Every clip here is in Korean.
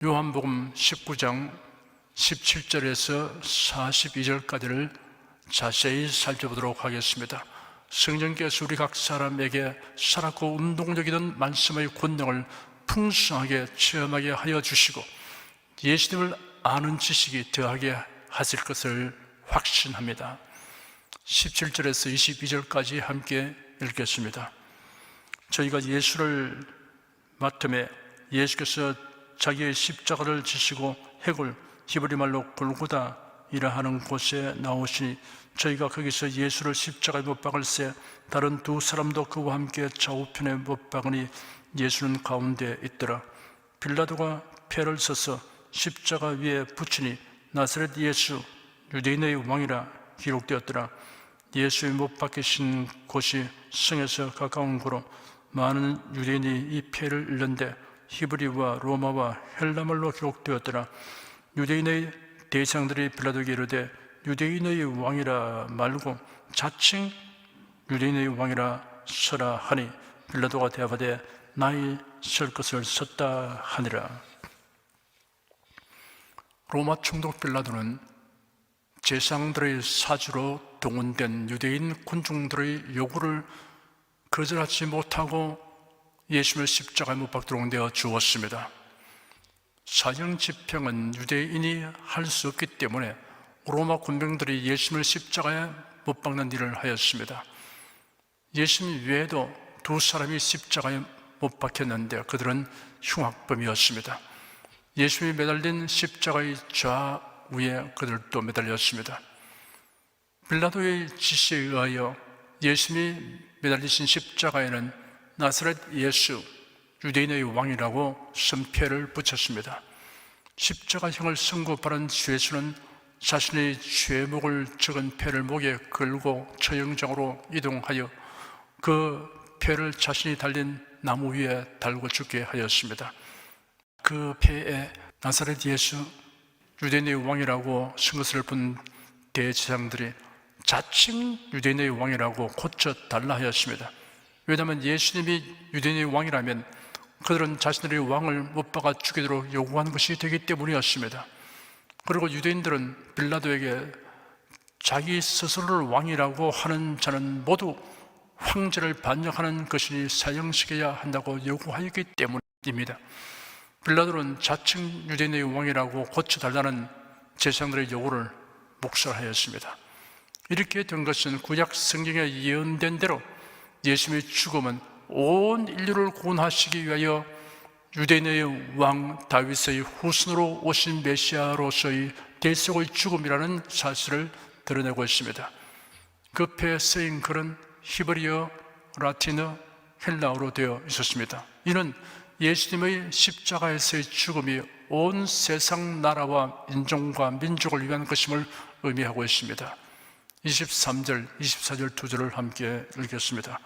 요한복음 19장 17절에서 42절까지를 자세히 살펴보도록 하겠습니다. 성령께서 우리 각 사람에게 살았고 운동적이던 말씀의 권능을 풍성하게 체험하게 하여 주시고 예수님을 아는 지식이 더하게 하실 것을 확신합니다. 17절에서 22절까지 함께 읽겠습니다. 저희가 예수를 맡음에 예수께서 자기의 십자가를 지시고 해골, 히브리 말로 골고다이라 하는 곳에 나오시니 저희가 거기서 예수를 십자가에 못 박을새 다른 두 사람도 그와 함께 좌우편에 못 박으니 예수는 가운데 있더라. 빌라도가 패를 써서 십자가 위에 붙이니 나사렛 예수 유대인의 왕이라 기록되었더라. 예수의 못 박히신 곳이 성에서 가까운 고로 많은 유대인이 이 패를 읽는데 히브리와 로마와 헬라말로 기록되었더라. 유대인의 대장들이 빌라도에게 이르되 유대인의 왕이라 말고 자칭 유대인의 왕이라 서라 하니 빌라도가 대답하되 나의 설 것을 썼다 하니라. 로마 총독 빌라도는 제상들의 사주로 동원된 유대인 군중들의 요구를 거절하지 못하고 예수님을 십자가에 못 박도록 내어 주었습니다. 사형 집행은 유대인이 할 수 없기 때문에 로마 군병들이 예수님을 십자가에 못 박는 일을 하였습니다. 예수님 외에도 두 사람이 십자가에 못 박혔는데 그들은 흉악범이었습니다. 예수님이 매달린 십자가의 좌우에 그들도 매달렸습니다. 빌라도의 지시에 의하여 예수님이 매달리신 십자가에는 나사렛 예수 유대인의 왕이라고 선패를 붙였습니다. 십자가형을 선고받은 죄수는 자신의 죄목을 적은 패를 목에 걸고 처형장으로 이동하여 그 패를 자신이 달린 나무 위에 달고 죽게 하였습니다. 그 패에 나사렛 예수 유대인의 왕이라고 쓴것을 본 대제사장들이 자칭 유대인의 왕이라고 고쳐달라 하였습니다. 왜냐하면 예수님이 유대인의 왕이라면 그들은 자신들의 왕을 못 박아 죽이도록 요구하는 것이 되기 때문이었습니다. 그리고 유대인들은 빌라도에게 자기 스스로를 왕이라고 하는 자는 모두 황제를 반역하는 것이니 사형시켜야 한다고 요구하였기 때문입니다. 빌라도는 자칭 유대인의 왕이라고 고쳐달라는 제사장들의 요구를 묵살하였습니다. 이렇게 된 것은 구약 성경에 예언된 대로 예수님의 죽음은 온 인류를 구원하시기 위하여 유대인의 왕 다윗의 후손으로 오신 메시아로서의 대속의 죽음이라는 사실을 드러내고 있습니다. 그 패에 쓰인 글은 히브리어, 라틴어, 헬라어로 되어 있었습니다. 이는 예수님의 십자가에서의 죽음이 온 세상 나라와 인종과 민족을 위한 것임을 의미하고 있습니다. 23절, 24절 두 절을 함께 읽겠습니다.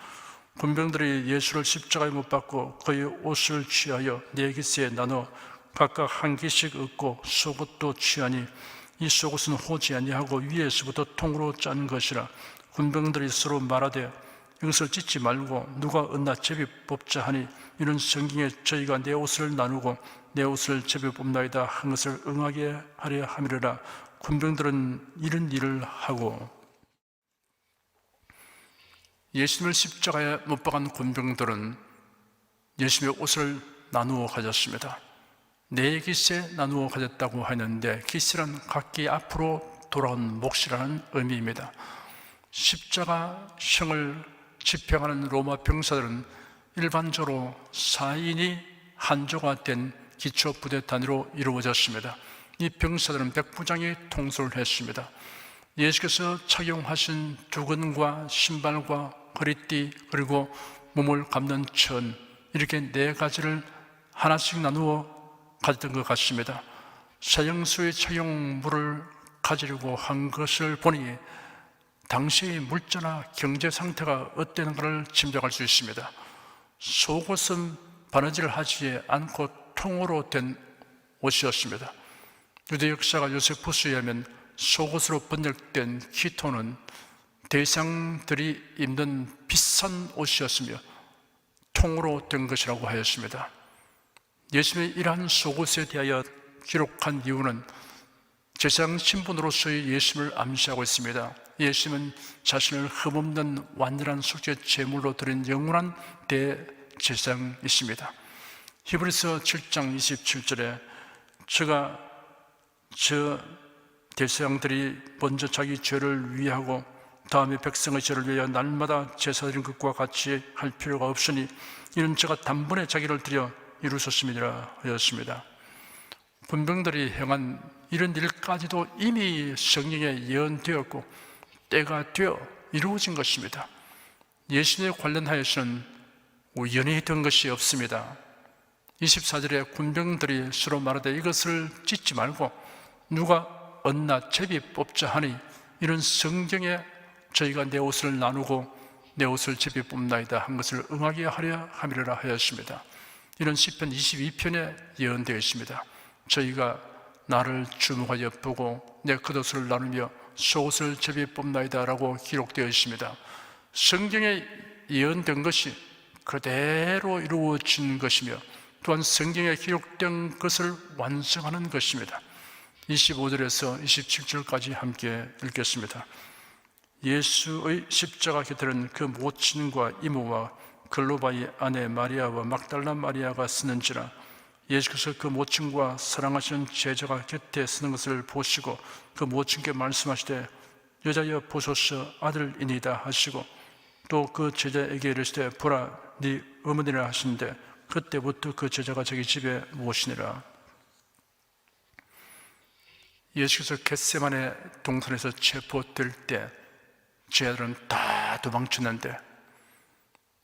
군병들이 예수를 십자가에 못 박고 그의 옷을 취하여 네 깃에 나눠 각각 한 깃씩 얻고 속옷도 취하니 이 속옷은 호지 아니하고 위에서부터 통으로 짠 것이라. 군병들이 서로 말하되 이것을 찢지 말고 누가 얻나 제비 뽑자 하니 이는 성경에 저희가 내 옷을 나누고 내 옷을 제비 뽑나이다 한 것을 응하게 하려 함이라. 군병들은 이런 일을 하고 예수님을 십자가에 못 박은 군병들은 예수님의 옷을 나누어 가졌습니다. 네 깃에 나누어 가졌다고 하는데 깃이란 각기 앞으로 돌아온 몫이라는 의미입니다. 십자가형을 집행하는 로마 병사들은 일반적으로 4인이 한조가 된 기초부대 단위로 이루어졌습니다. 이 병사들은 백부장이 통솔을 했습니다. 예수께서 착용하신 두건과 신발과 허리띠 그리고 몸을 감는 천 이렇게 네 가지를 하나씩 나누어 가졌던 것 같습니다. 사형수의 착용물을 가지려고 한 것을 보니 당시의 물자나 경제 상태가 어땠는가를 짐작할 수 있습니다. 속옷은 바느질을 하지 않고 통으로 된 옷이었습니다. 유대 역사가 요세푸스에 의하면 속옷으로 번역된 키토는 대상들이 입는 비싼 옷이었으며 통으로 된 것이라고 하였습니다. 예수님의 이러한 속옷에 대하여 기록한 이유는 제사장 신분으로서의 예수님을 암시하고 있습니다. 예수님은 자신을 흠없는 완전한 속죄 제물로 드린 영원한 대제사장이십니다. 히브리서 7장 27절에 저 대제사장들이 먼저 자기 죄를 위하고 다음에 백성의 죄를 위하여 날마다 제사 드리는 것과 같이 할 필요가 없으니 이는 저가 단번에 자기를 드려 이루셨음이라 하였습니다. 군병들이 행한 이런 일까지도 이미 성령에 예언되었고 때가 되어 이루어진 것입니다. 예수님에 관련하여서는 우연히 된 것이 없습니다. 24절에 군병들이 서로 말하되 이것을 찢지 말고 누가 언나 제비 뽑자 하니 이런 성경에 저희가 내 옷을 나누고 내 옷을 제비 뽑나이다 한 것을 응하게 하려 함이라 하였습니다. 이런 시편 22편에 예언되어 있습니다. 저희가 나를 주목하여 보고 내 겉옷을 나누며 속옷을 제비 뽑나이다 라고 기록되어 있습니다. 성경에 예언된 것이 그대로 이루어진 것이며 또한 성경에 기록된 것을 완성하는 것입니다. 25절에서 27절까지 함께 읽겠습니다. 예수의 십자가 곁에는 그 모친과 이모와 글로바의 아내 마리아와 막달라 마리아가 쓰는지라 예수께서 그 모친과 사랑하시는 제자가 곁에 쓰는 것을 보시고 그 모친께 말씀하시되 여자여 보소서 아들이니이다 하시고 또 그 제자에게 이르시되 보라 네 어머니라 하시는데 그때부터 그 제자가 자기 집에 모시니라. 예수께서 겟세마네 동산에서 체포될 때 제자들은 다 도망쳤는데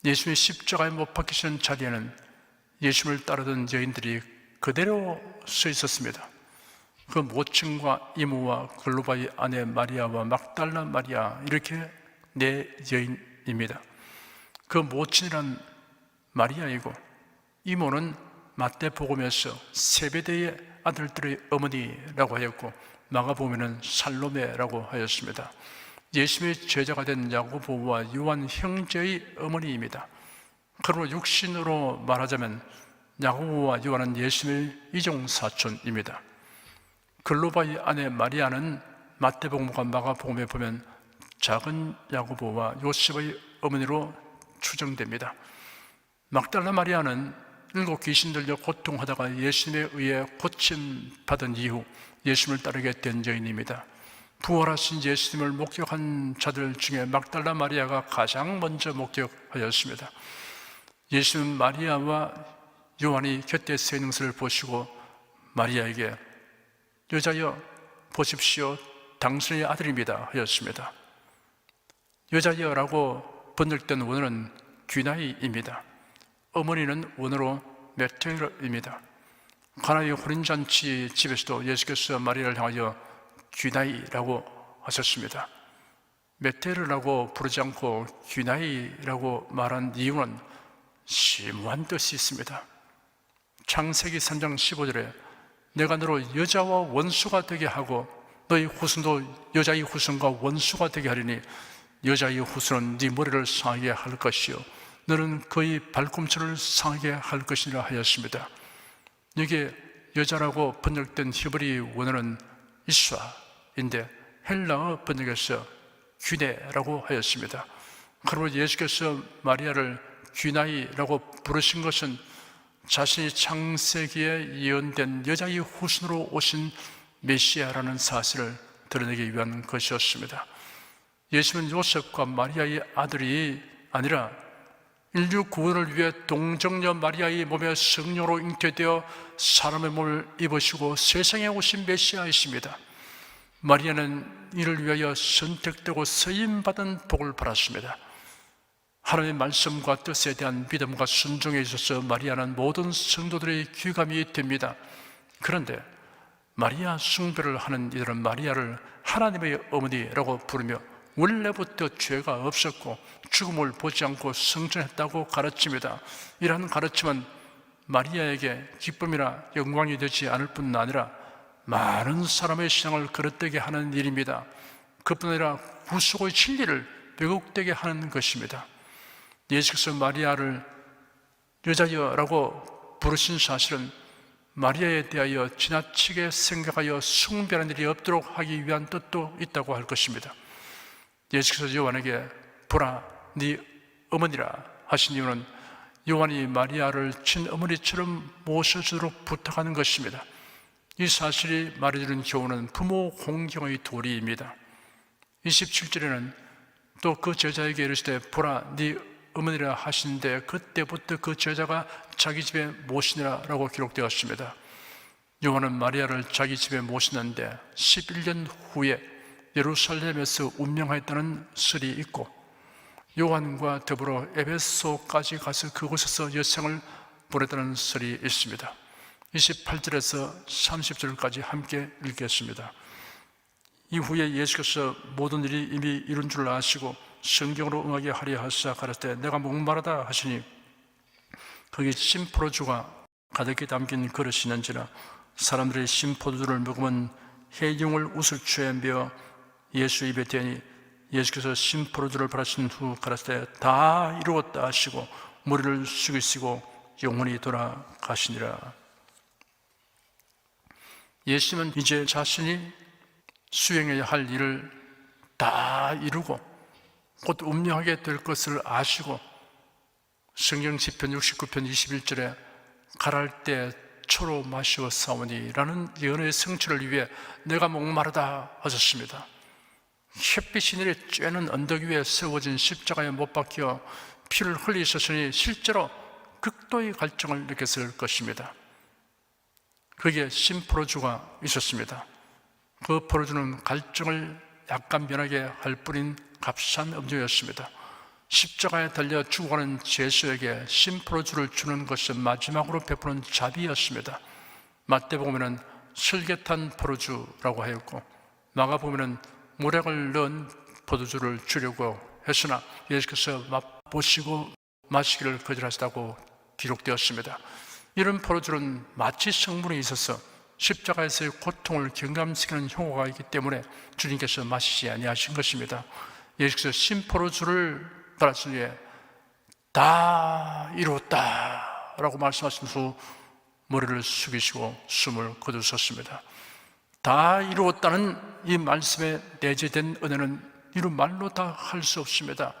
예수님이 십자가에 못 박히시는 자리에는 예수님을 따르던 여인들이 그대로 서 있었습니다. 그 모친과 이모와 글로바의 아내 마리아와 막달라 마리아 이렇게 네 여인입니다. 그 모친이란 마리아이고 이모는 마태복음에서 세베대의 아들들의 어머니라고 하였고 마가복음에는 살로메라고 하였습니다. 예수님의 제자가 된 야고보와 요한 형제의 어머니입니다. 그러므로 육신으로 말하자면 야고보와 요한은 예수님의 이종사촌입니다. 글로바의 아내 마리아는 마태복음과 마가복음에 보면 작은 야고보와 요셉의 어머니로 추정됩니다. 막달라 마리아는 7 귀신 들려 고통하다가 예수님에 의해 고침받은 이후 예수님을 따르게 된 여인입니다. 부활하신 예수님을 목격한 자들 중에 막달라 마리아가 가장 먼저 목격하였습니다. 예수님은 마리아와 요한이 곁에 서 있는 것을 보시고 마리아에게 여자여 보십시오 당신의 아들입니다 하였습니다. 여자여라고 번역된 원어는 귀나이입니다. 어머니는 원어로 메테르입니다. 가나의 혼인잔치 집에서도 예수께서 마리아를 향하여 귀나이라고 하셨습니다. 메테르라고 부르지 않고 귀나이라고 말한 이유는 심오한 뜻이 있습니다. 창세기 3장 15절에 내가 너로 여자와 원수가 되게 하고 너희 후손도 여자의 후손과 원수가 되게 하리니 여자의 후손은 네 머리를 상하게 할 것이요 너는 그의 발꿈치를 상하게 할 것이라 하였습니다. 여기에 여자라고 번역된 히브리 원어는 이스라인데 헬라어 번역에서 귀네라고 하였습니다. 그러므로 예수께서 마리아를 귀나이라고 부르신 것은 자신이 창세기에 예언된 여자의 후손으로 오신 메시아라는 사실을 드러내기 위한 것이었습니다. 예수는 요셉과 마리아의 아들이 아니라 인류 구원을 위해 동정녀 마리아의 몸에 성령으로 잉태되어 사람의 몸을 입으시고 세상에 오신 메시아이십니다. 마리아는 이를 위하여 선택되고 쓰임받은 복을 받았습니다. 하나님의 말씀과 뜻에 대한 믿음과 순종에 있어서 마리아는 모든 성도들의 귀감이 됩니다. 그런데 마리아 숭배를 하는 이들은 마리아를 하나님의 어머니라고 부르며 원래부터 죄가 없었고 죽음을 보지 않고 성전했다고 가르칩니다. 이러한 가르침은 마리아에게 기쁨이나 영광이 되지 않을 뿐 아니라 많은 사람의 신앙을 그릇되게 하는 일입니다. 그뿐 아니라 구속의 진리를 왜곡되게 하는 것입니다. 예수께서 마리아를 여자여라고 부르신 사실은 마리아에 대하여 지나치게 생각하여 숭배하는 일이 없도록 하기 위한 뜻도 있다고 할 것입니다. 예수께서 요한에게 보라, 네 어머니라 하신 이유는 요한이 마리아를 친어머니처럼 모셔주도록 부탁하는 것입니다. 이 사실이 말해주는 교훈은 부모 공경의 도리입니다. 27절에는 또 그 제자에게 이르시되 보라, 네 어머니라 하시는데 그때부터 그 제자가 자기 집에 모시니라 라고 기록되었습니다. 요한은 마리아를 자기 집에 모시는데 11년 후에 예루살렘에서 운명하였다는 설이 있고, 요한과 더불어 에베소까지 가서 그곳에서 여생을 보냈다는 설이 있습니다. 28절에서 30절까지 함께 읽겠습니다. 이후에 예수께서 모든 일이 이미 이룬 줄 아시고 성경으로 응하게 하려 하사 가라사대 내가 목마르다 하시니 거기 심포도주가 가득히 담긴 그릇이 있는지라 사람들이 심포도주를 먹으면 해융을 웃을 취해 메어 예수 입에 대니 예수께서 심포도주를 받으신 후 가라사대 다 이루었다 하시고 머리를 숙이시고 영혼이 돌아가시니라. 예수님은 이제 자신이 수행해야 할 일을 다 이루고 곧 운명하게 될 것을 아시고 성경 시편 69편 21절에 가랄 때 초로 마시었사오니 라는 예언의 성취를 위해 내가 목마르다 하셨습니다. 햇빛이 내려 쬐는 언덕 위에 세워진 십자가에 못 박혀 피를 흘리셨으니 실제로 극도의 갈증을 느꼈을 것입니다. 거기에 심포도주가 있었습니다. 그 포도주는 갈증을 약간 면하게 할 뿐인 값싼 음료였습니다. 십자가에 달려 죽어가는 제수에게 심포도주를 주는 것은 마지막으로 베푸는 자비였습니다. 마태복음에는 설계탄 포도주라고 하였고 마가복음에는 모략을 넣은 포도주를 주려고 했으나 예수께서 맛보시고 마시기를 거절하시다고 기록되었습니다. 이런 포도주는 마취 성분이 있어서 십자가에서의 고통을 경감시키는 효과가 있기 때문에 주님께서 마시지 아니하신 것입니다. 예수께서 심포도주를 받았을 때 다 이루었다 라고 말씀하신 후 머리를 숙이시고 숨을 거두셨습니다. 다 이루었다는 이 말씀에 내재된 은혜는 이루 말로 다 할 수 없습니다.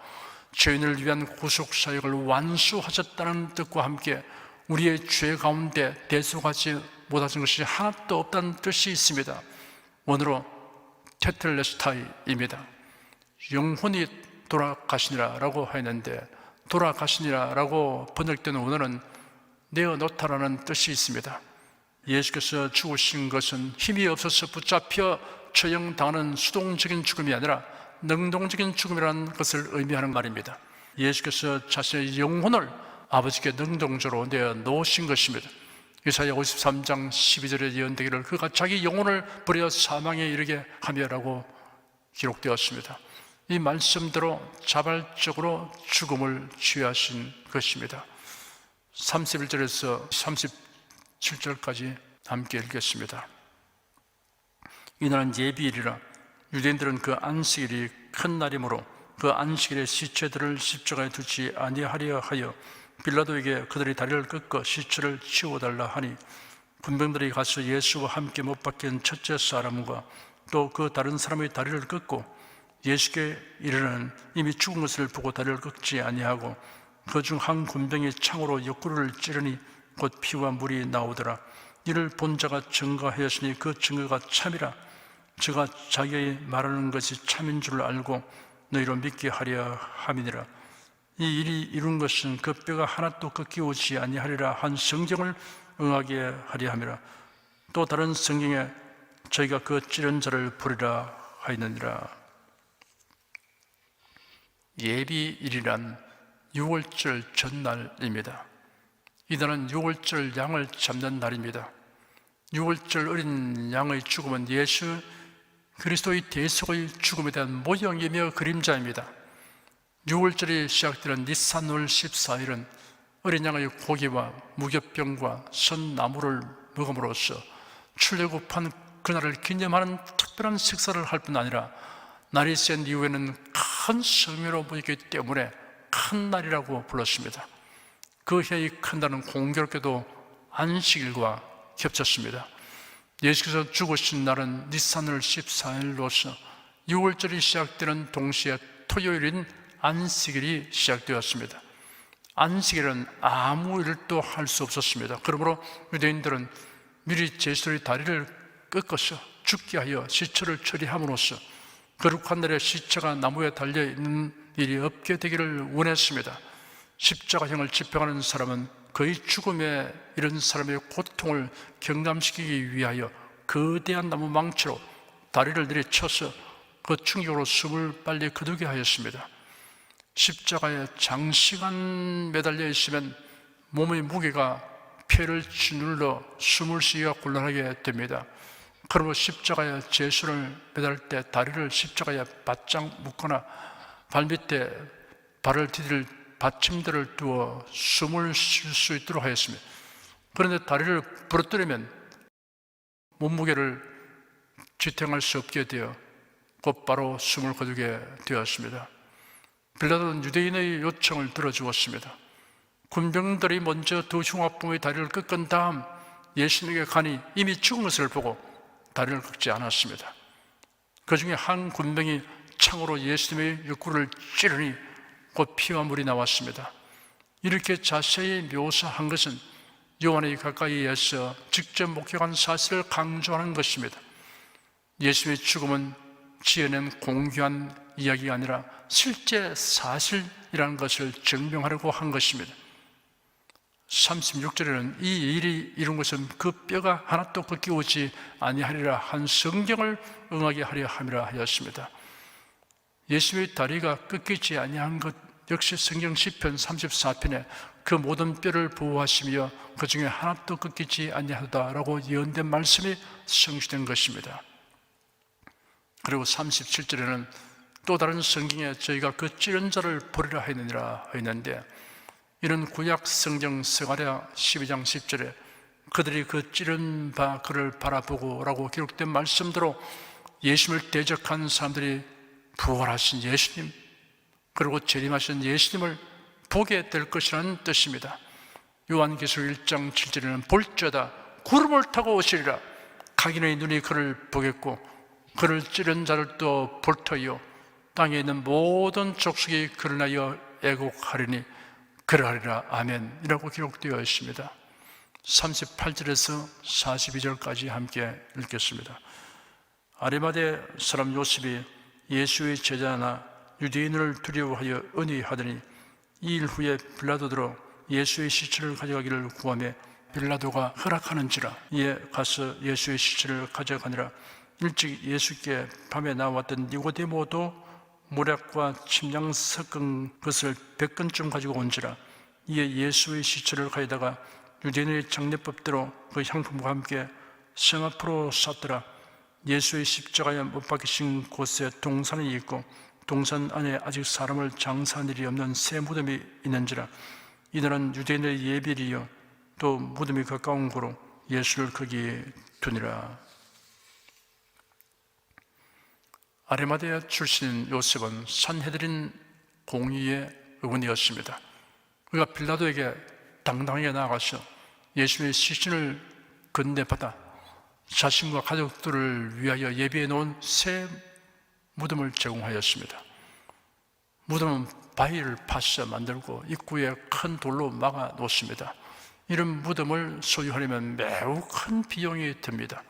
죄인을 위한 구속사역을 완수하셨다는 뜻과 함께 우리의 죄 가운데 대속하지 못하신 것이 하나도 없다는 뜻이 있습니다. 원어로 테텔레스타이입니다. 영혼이 돌아가시니라 라고 하였는데 돌아가시니라 라고 번역된 원어는 내어놓다라는 뜻이 있습니다. 예수께서 죽으신 것은 힘이 없어서 붙잡혀 처형당하는 수동적인 죽음이 아니라 능동적인 죽음이라는 것을 의미하는 말입니다. 예수께서 자신의 영혼을 아버지께 능동적으로 내어놓으신 것입니다. 이사야 53장 12절에 예언되기를 그가 자기 영혼을 버려 사망에 이르게 하며라고 기록되었습니다. 이 말씀대로 자발적으로 죽음을 취하신 것입니다. 31절에서 37절까지 함께 읽겠습니다. 이날은 예비일이라 유대인들은 그 안식일이 큰 날이므로 그 안식일에 시체들을 십자가에 두지 아니하려 하여 빌라도에게 그들이 다리를 꺾어 시체를 치워달라 하니 군병들이 가서 예수와 함께 못 박힌 첫째 사람과 또 그 다른 사람의 다리를 꺾고 예수께 이르는 이미 죽은 것을 보고 다리를 꺾지 아니하고 그 중 한 군병이 창으로 옆구리를 찌르니 곧 피와 물이 나오더라. 이를 본 자가 증거하였으니 그 증거가 참이라. 저가 자기의 말하는 것이 참인 줄 알고 너희로 믿게 하려 함이니라. 이 일이 이룬 것은 그 뼈가 하나도 꺾이오지 아니하리라 한 성경을 응하게 하려 함이라. 또 다른 성경에 저희가 그 찌른 자를 부리라 하였느니라. 예비일이란 6월절 전날입니다. 이날은 6월절 양을 잡는 날입니다. 6월절 어린 양의 죽음은 예수 그리스도의 대속의 죽음에 대한 모형이며 그림자입니다. 6월절이 시작되는 니산월 14일은 어린 양의 고기와 무교병과 선나무를 먹음으로써 출애굽한 그날을 기념하는 특별한 식사를 할 뿐 아니라 날이 센 이후에는 큰 성묘로 보이기 때문에 큰 날이라고 불렀습니다. 그 해의 큰 날은 공교롭게도 안식일과 겹쳤습니다. 예수께서 죽으신 날은 니산월 14일로서 6월절이 시작되는 동시에 토요일인 안식일이 시작되었습니다. 안식일은 아무 일도 할 수 없었습니다. 그러므로 유대인들은 미리 제수의 다리를 꺾어서 죽게 하여 시체를 처리함으로써 거룩한 날에 시체가 나무에 달려있는 일이 없게 되기를 원했습니다. 십자가형을 집행하는 사람은 그의 죽음에 이런 사람의 고통을 경감시키기 위하여 거대한 나무 망치로 다리를 내리쳐서 그 충격으로 숨을 빨리 거두게 하였습니다. 십자가에 장시간 매달려 있으면 몸의 무게가 폐를 짓눌러 숨을 쉬기가 곤란하게 됩니다. 그러므로 십자가에 제수를 매달 때 다리를 십자가에 바짝 묶거나 발밑에 발을 디딜 받침대를 두어 숨을 쉴 수 있도록 하였습니다. 그런데 다리를 부러뜨리면 몸무게를 지탱할 수 없게 되어 곧바로 숨을 거두게 되었습니다. 빌라도는 유대인의 요청을 들어주었습니다. 군병들이 먼저 두 흉악범의 다리를 꺾은 다음 예수님에게 가니 이미 죽은 것을 보고 다리를 꺾지 않았습니다. 그 중에 한 군병이 창으로 예수님의 옆구리를 찌르니 곧 피와 물이 나왔습니다. 이렇게 자세히 묘사한 것은 요한이 가까이에서 직접 목격한 사실을 강조하는 것입니다. 예수님의 죽음은 지어낸 공교한 이야기가 아니라 실제 사실이라는 것을 증명하려고 한 것입니다. 36절에는 이 일이 이룬 것은 그 뼈가 하나도 꺾이지 아니하리라 한 성경을 응하게 하려 함이라 하였습니다. 예수의 다리가 꺾이지 아니한 것 역시 성경 시편 34편에 그 모든 뼈를 보호하시며 그 중에 하나도 꺾이지 아니하다라고 예언된 말씀이 성취된 것입니다. 그리고 37절에는 또 다른 성경에 저희가 그 찌른 자를 보리라 했는데 이런 구약 성경 스가랴 12장 10절에 그들이 그 찌른 바 그를 바라보고 라고 기록된 말씀대로 예수님을 대적한 사람들이 부활하신 예수님 그리고 재림하신 예수님을 보게 될 것이라는 뜻입니다. 요한계시록 1장 7절에는 볼지어다 구름을 타고 오시리라 각인의 눈이 그를 보겠고 그를 찌른 자를 또 볼 터이요 땅에 있는 모든 족속이 그를 인하여 애곡하리니 그러하리라 아멘 이라고 기록되어 있습니다. 38절에서 42절까지 함께 읽겠습니다. 아리마대 사람 요셉이 예수의 제자나 유대인을 두려워하여 은혜하더니 이 일 후에 빌라도로 예수의 시체를 가져가기를 구하며 빌라도가 허락하는지라 이에 가서 예수의 시체를 가져가니라. 일찍 예수께 밤에 나왔던 니고데모도 모략과 침량 섞은 것을 100근쯤 가지고 온지라. 이에 예수의 시체를 가져다가 유대인의 장례법대로 그 향품과 함께 성 앞으로 쌌더라. 예수의 십자가에 못 박히신 곳에 동산이 있고 동산 안에 아직 사람을 장사한 일이 없는 새 무덤이 있는지라. 이들은 유대인의 예비리요 또 무덤이 가까운 고로 예수를 거기에 두니라. 아리마대아 출신인 요셉은 산헤드린 공의의 의원이었습니다. 그가 빌라도에게 당당하게 나아가서 예수님의 시신을 건네받아 자신과 가족들을 위하여 예비해 놓은 새 무덤을 제공하였습니다. 무덤은 바위를 파서 만들고 입구에 큰 돌로 막아 놓습니다. 이런 무덤을 소유하려면 매우 큰 비용이 듭니다.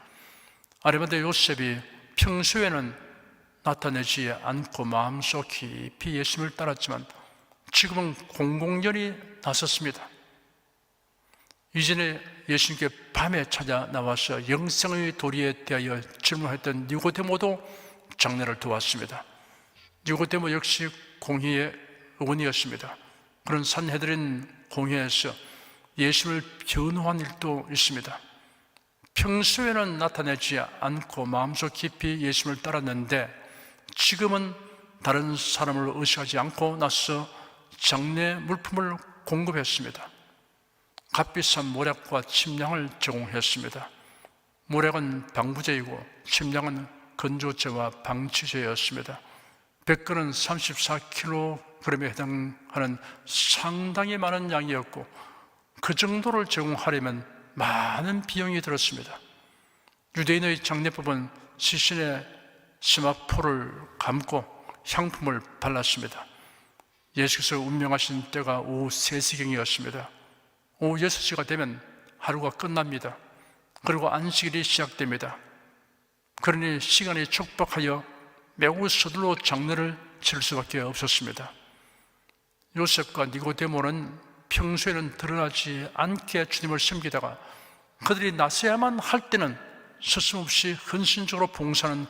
아리마대 요셉이 평소에는 나타내지 않고 마음속 깊이 예수님을 따랐지만 지금은 공공연히 나섰습니다. 이전에 예수님께 밤에 찾아 나와서 영생의 도리에 대하여 질문했던 니고데모도 장례를 도왔습니다. 니고데모 역시 공의의 의원이었습니다. 그런 산헤드린 공회에서 예수님을 변호한 일도 있습니다. 평소에는 나타내지 않고 마음속 깊이 예수님을 따랐는데 지금은 다른 사람을 의식하지 않고 나서 장례 물품을 공급했습니다. 값비싼 모략과 침량을 제공했습니다. 모략은 방부제이고 침량은 건조제와 방치제였습니다. 100근은 34kg에 해당하는 상당히 많은 양이었고 그 정도를 제공하려면 많은 비용이 들었습니다. 유대인의 장례법은 시신의 세마포를 감고 향품을 발랐습니다. 예수께서 운명하신 때가 오후 3시경이었습니다. 오후 6시가 되면 하루가 끝납니다. 그리고 안식일이 시작됩니다. 그러니 시간이 촉박하여 매우 서둘러 장례를 치를 수밖에 없었습니다. 요셉과 니고데모는 평소에는 드러나지 않게 주님을 섬기다가 그들이 나서야만 할 때는 서슴없이 헌신적으로 봉사하는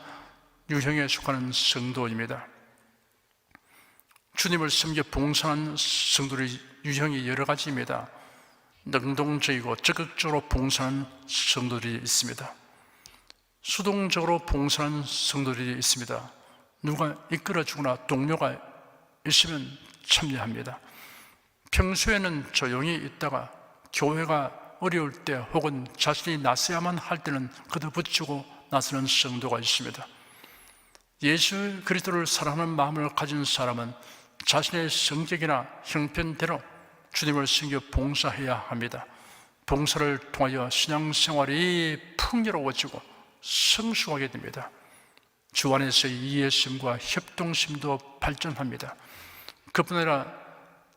유형에 속하는 성도입니다. 주님을 섬겨 봉사하는 성도의 유형이 여러 가지입니다. 능동적이고 적극적으로 봉사하는 성도들이 있습니다. 수동적으로 봉사하는 성도들이 있습니다. 누가 이끌어주거나 동료가 있으면 참여합니다. 평소에는 조용히 있다가 교회가 어려울 때 혹은 자신이 나서야만 할 때는 걷어붙이고 나서는 성도가 있습니다. 예수 그리스도를 사랑하는 마음을 가진 사람은 자신의 성격이나 형편대로 주님을 섬겨 봉사해야 합니다. 봉사를 통하여 신앙생활이 풍요로워지고 성숙하게 됩니다. 주 안에서의 이해심과 협동심도 발전합니다. 그뿐 아니라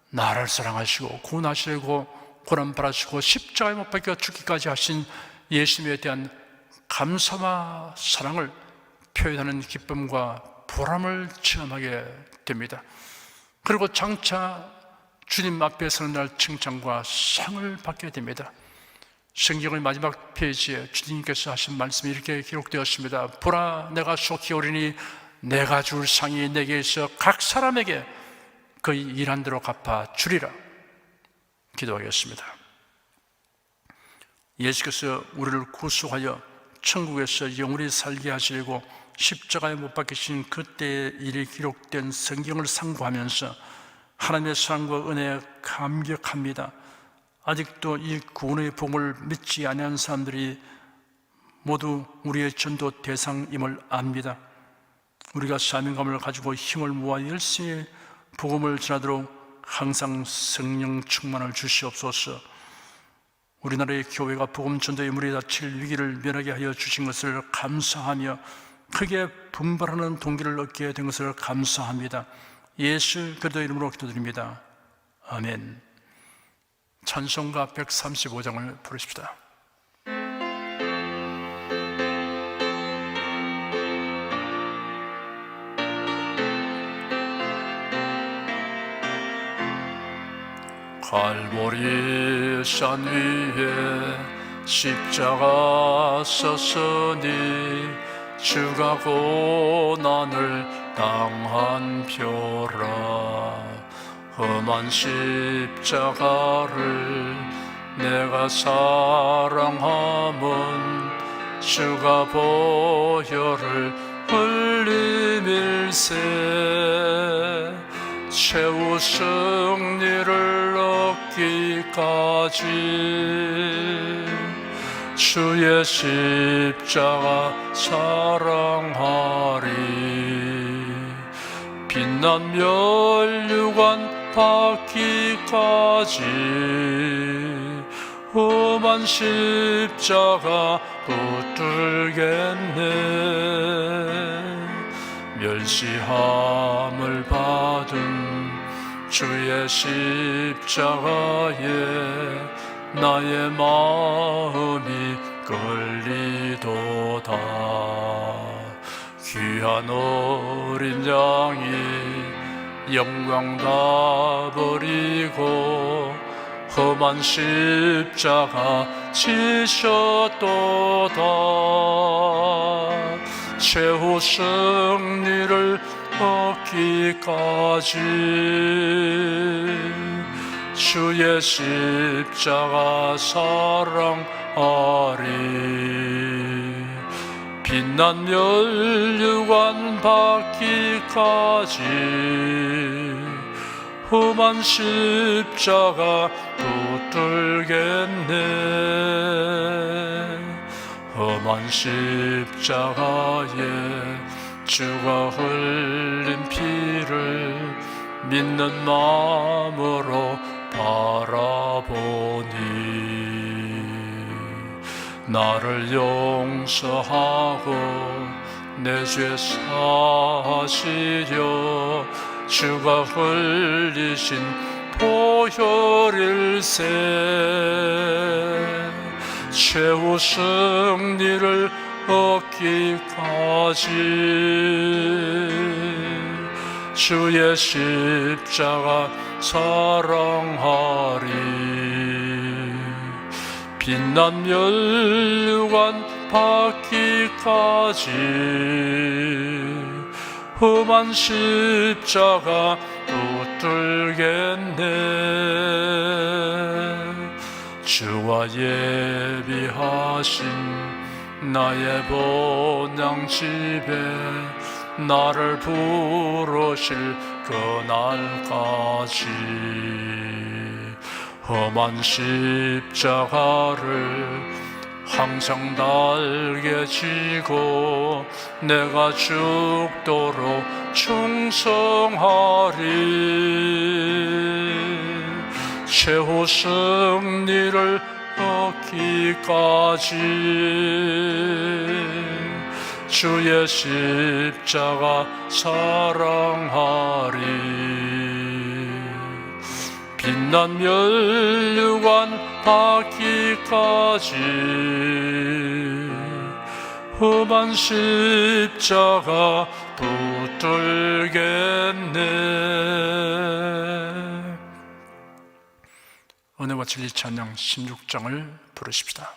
나를 사랑하시고 구원하시려고 고난받으시고 십자가에 못 박혀 죽기까지 하신 예수님에 대한 감사와 사랑을 표현하는 기쁨과 보람을 체험하게 됩니다. 그리고 장차 주님 앞에 서는 날 칭찬과 상을 받게 됩니다. 성경의 마지막 페이지에 주님께서 하신 말씀이 이렇게 기록되었습니다. 보라, 내가 속히 오리니 내가 줄 상이 내게 있어 각 사람에게 그의 일한 대로 갚아 주리라. 기도하겠습니다. 예수께서 우리를 구속하여 천국에서 영원히 살게 하시려고 십자가에 못 박히신 그때의 일이 기록된 성경을 상고하면서 하나님의 사랑과 은혜에 감격합니다. 아직도 이 구원의 복음을 믿지 아니한 사람들이 모두 우리의 전도 대상임을 압니다. 우리가 사명감을 가지고 힘을 모아 열심히 복음을 전하도록 항상 성령 충만을 주시옵소서. 우리나라의 교회가 복음 전도의 물에 닫힐 위기를 면하게 하여 주신 것을 감사하며 크게 분발하는 동기를 얻게 된 것을 감사합니다. 예수 그리스도의 이름으로 기도드립니다. 아멘. 찬송가 135장을 부르십시다. 갈보리 산 위에 십자가 섰으니 주가 고난을 당한 표라. 험한 십자가를 내가 사랑함은 주가 보혈을 흘리밀세 최후 승리를 얻기까지 주의 십자가 사랑하리. 빛난 면류관 받기까지 험한 십자가 붙들겠네. 멸시함을 받은 주의 십자가에 나의 마음이 끌리도다. 귀한 어린 양이 영광 다 버리고 험한 십자가 지셨도다. 최후 승리를 얻기까지 주의 십자가 사랑하리. 빛난 면류관 받기까지 험한 십자가 붙들겠네. 험한 십자가에 주가 흘린 피를 믿는 마음으로 바라보니 나를 용서하고 내 죄 사시려 주가 흘리신 보혈일세 최후 승리를 얻기까지 주의 십자가 사랑하리 빛난 면류관 받기까지 험한 십자가 붙들겠네 주와 예비하신 나의 본향집에 나를 부르실 그날까지 험한 십자가를 항상 달게 지고 내가 죽도록 충성하리 최후 승리를 얻기까지 주의 십자가 사랑하리 빛난 면류관 받기까지 험한 십자가 붙들겠네. 은혜와 진리 찬양 16장을 부르십시다.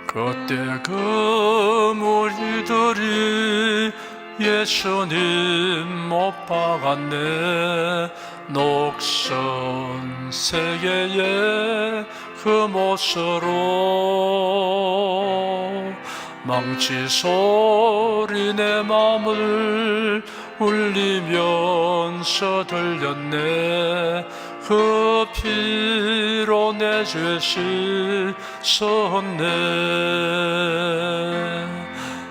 그때 그 무리들이 예수님 못 박았네 녹선 세계의 그 못으로 망치 소리 내 맘을 울리면서 들렸네 그 피로 내 죄 씻었네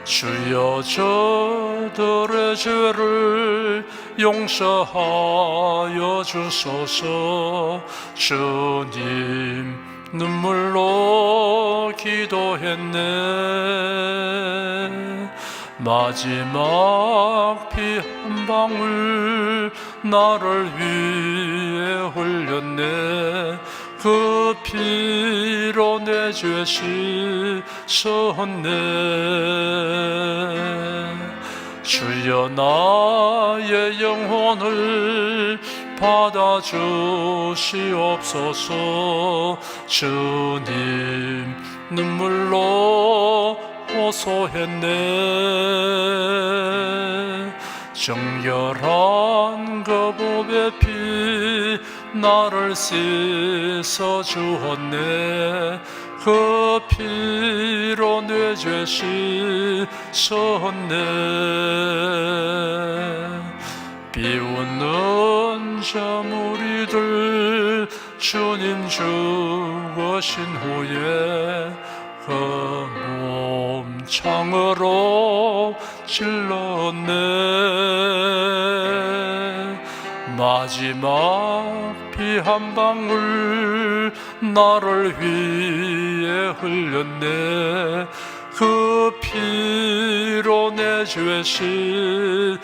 주여 저들의 죄를 용서하여 주소서 주님 눈물로 기도했네 마지막 피 한 방울 나를 위해 흘렸네 그 피로 내 죄 씻었네 주여 나의 영혼을 받아주시옵소서 주님 눈물로 호소했네 정결한 그 보배 피 나를 씻어 주었네 그 피로 내 죄 씻었네 비웃는 저 무리들 주님 죽으신 후에 그 몸창으로 찔렀네 마지막 피 한 방울 나를 위해 흘렸네 그 피로 내 죄 씻었네